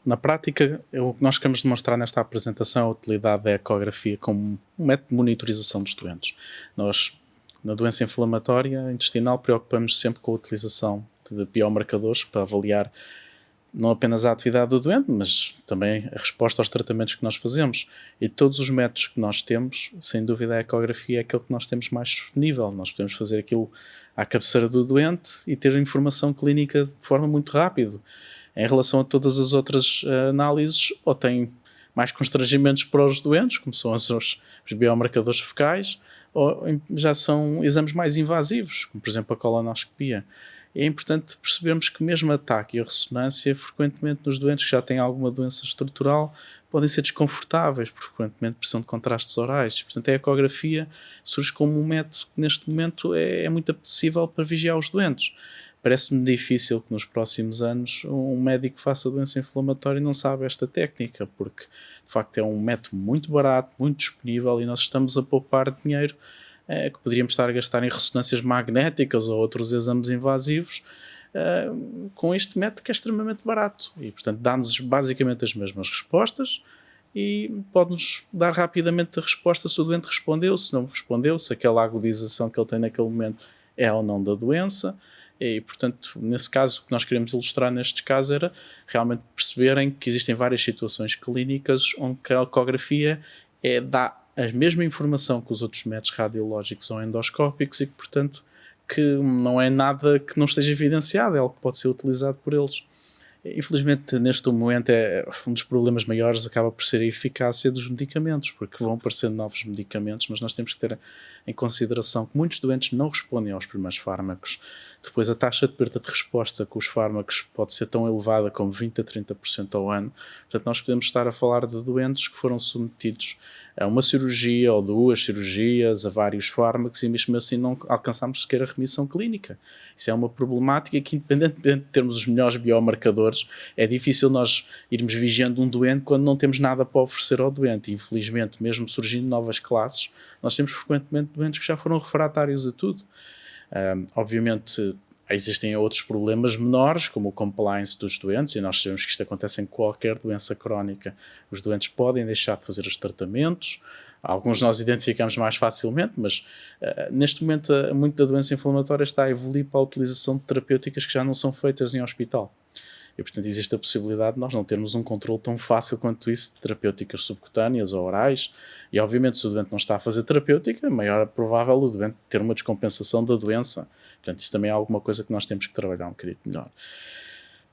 na prática, o que nós queremos demonstrar nesta apresentação é a utilidade da ecografia como um método de monitorização dos doentes. Nós, na doença inflamatória intestinal, preocupamos sempre com a utilização de biomarcadores para avaliar não apenas a atividade do doente, mas também a resposta aos tratamentos que nós fazemos. E todos os métodos que nós temos, sem dúvida a ecografia é aquele que nós temos mais disponível. Nós podemos fazer aquilo à cabeceira do doente e ter a informação clínica de forma muito rápida. Em relação a todas as outras análises, ou tem mais constrangimentos para os doentes, como são os biomarcadores fecais, ou já são exames mais invasivos, como por exemplo a colonoscopia. É importante percebermos que mesmo a TAC e a ressonância, frequentemente nos doentes que já têm alguma doença estrutural, podem ser desconfortáveis, porque frequentemente precisam de contrastes orais. Portanto, a ecografia surge como um método que neste momento é muito apetecível para vigiar os doentes. Parece-me difícil que nos próximos anos um médico que faça doença inflamatória e não saiba esta técnica, porque de facto é um método muito barato, muito disponível e nós estamos a poupar dinheiro que poderíamos estar a gastar em ressonâncias magnéticas ou outros exames invasivos com este método que é extremamente barato e, portanto, dá-nos basicamente as mesmas respostas e pode-nos dar rapidamente a resposta se o doente respondeu, se não respondeu, se aquela agudização que ele tem naquele momento é ou não da doença. E, portanto, nesse caso, o que nós queremos ilustrar nestes casos era realmente perceberem que existem várias situações clínicas onde a ecografia dá a mesma informação que os outros métodos radiológicos ou endoscópicos e que, portanto, que não é nada que não esteja evidenciado, é algo que pode ser utilizado por eles. Infelizmente, neste momento, um dos problemas maiores acaba por ser a eficácia dos medicamentos, porque vão aparecendo novos medicamentos, mas nós temos que ter em consideração que muitos doentes não respondem aos primeiros fármacos. Depois, a taxa de perda de resposta com os fármacos pode ser tão elevada como 20% a 30% ao ano. Portanto, nós podemos estar a falar de doentes que foram submetidos a uma cirurgia ou 2 cirurgias, a vários fármacos e mesmo assim não alcançamos sequer a remissão clínica. Isso é uma problemática que, independentemente de termos os melhores biomarcadores, é difícil nós irmos vigiando um doente quando não temos nada para oferecer ao doente. Infelizmente, mesmo surgindo novas classes, nós temos frequentemente doentes que já foram refratários a tudo. Obviamente, existem outros problemas menores, como o compliance dos doentes, e nós sabemos que isto acontece em qualquer doença crónica. Os doentes podem deixar de fazer os tratamentos, alguns nós identificamos mais facilmente, mas neste momento muito da doença inflamatória está a evoluir para a utilização de terapêuticas que já não são feitas em hospital. E, portanto, existe a possibilidade de nós não termos um controle tão fácil quanto isso de terapêuticas subcutâneas ou orais. E, obviamente, se o doente não está a fazer terapêutica, é maior provável o doente ter uma descompensação da doença. Portanto, isso também é alguma coisa que nós temos que trabalhar um bocadinho melhor.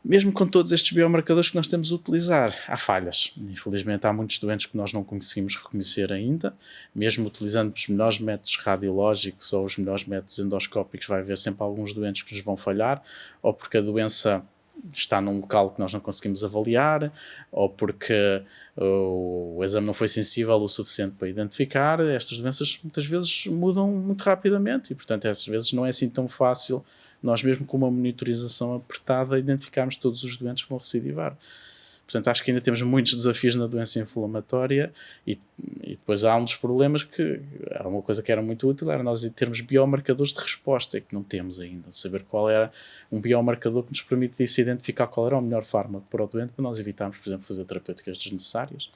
Mesmo com todos estes biomarcadores que nós temos a utilizar, há falhas. Infelizmente, há muitos doentes que nós não conseguimos reconhecer ainda. Mesmo utilizando os melhores métodos radiológicos ou os melhores métodos endoscópicos, vai haver sempre alguns doentes que nos vão falhar, ou porque a doença está num local que nós não conseguimos avaliar, ou porque o exame não foi sensível o suficiente para identificar. Estas doenças muitas vezes mudam muito rapidamente e, portanto, às vezes não é assim tão fácil nós mesmo com uma monitorização apertada identificarmos todos os doentes que vão recidivar. Portanto, acho que ainda temos muitos desafios na doença inflamatória e depois há um dos problemas que era uma coisa que era muito útil, era nós termos biomarcadores de resposta, que não temos ainda. Saber qual era um biomarcador que nos permitisse identificar qual era o melhor fármaco para o doente, para nós evitarmos, por exemplo, fazer terapêuticas desnecessárias.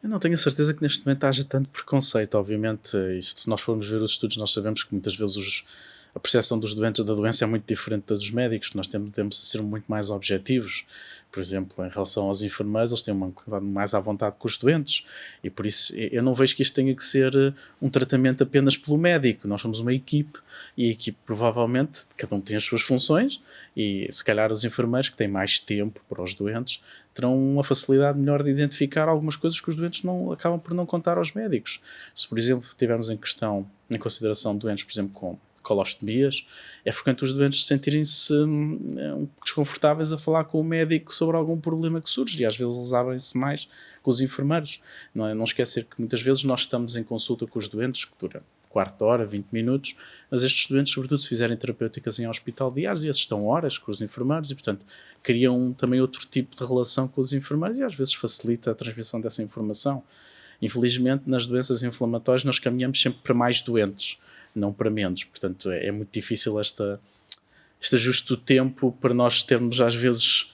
Eu não tenho a certeza que neste momento haja tanto preconceito. Obviamente, se nós formos ver os estudos, nós sabemos que muitas vezes a percepção dos doentes da doença é muito diferente da dos médicos. Nós temos a ser muito mais objetivos. Por exemplo, em relação aos enfermeiros, eles têm uma cuidado mais à vontade com os doentes e por isso eu não vejo que isto tenha que ser um tratamento apenas pelo médico. Nós somos uma equipe e a equipe provavelmente, cada um tem as suas funções e se calhar os enfermeiros que têm mais tempo para os doentes terão uma facilidade melhor de identificar algumas coisas que os doentes acabam por não contar aos médicos. Se, por exemplo, tivermos em consideração doentes, por exemplo, com colostomias, é frequente os doentes sentirem-se desconfortáveis a falar com o médico sobre algum problema que surge e às vezes eles abrem-se mais com os enfermeiros. Não esquecer que muitas vezes nós estamos em consulta com os doentes que dura quarto de hora, 20 minutos, mas estes doentes, sobretudo se fizerem terapêuticas em hospital diários, e esses estão horas com os enfermeiros e, portanto, criam também outro tipo de relação com os enfermeiros e às vezes facilita a transmissão dessa informação. Infelizmente, nas doenças inflamatórias nós caminhamos sempre para mais doentes, não para menos. Portanto, é muito difícil este ajuste do tempo para nós termos, às vezes,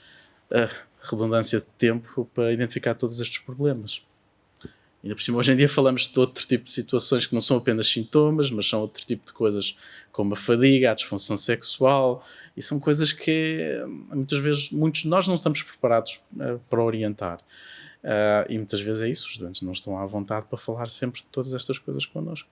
redundância de tempo para identificar todos estes problemas. E ainda por cima, hoje em dia falamos de outro tipo de situações que não são apenas sintomas, mas são outro tipo de coisas como a fadiga, a disfunção sexual, e são coisas que muitas vezes muitos de nós não estamos preparados para orientar. E muitas vezes é isso, os doentes não estão à vontade para falar sempre de todas estas coisas connosco.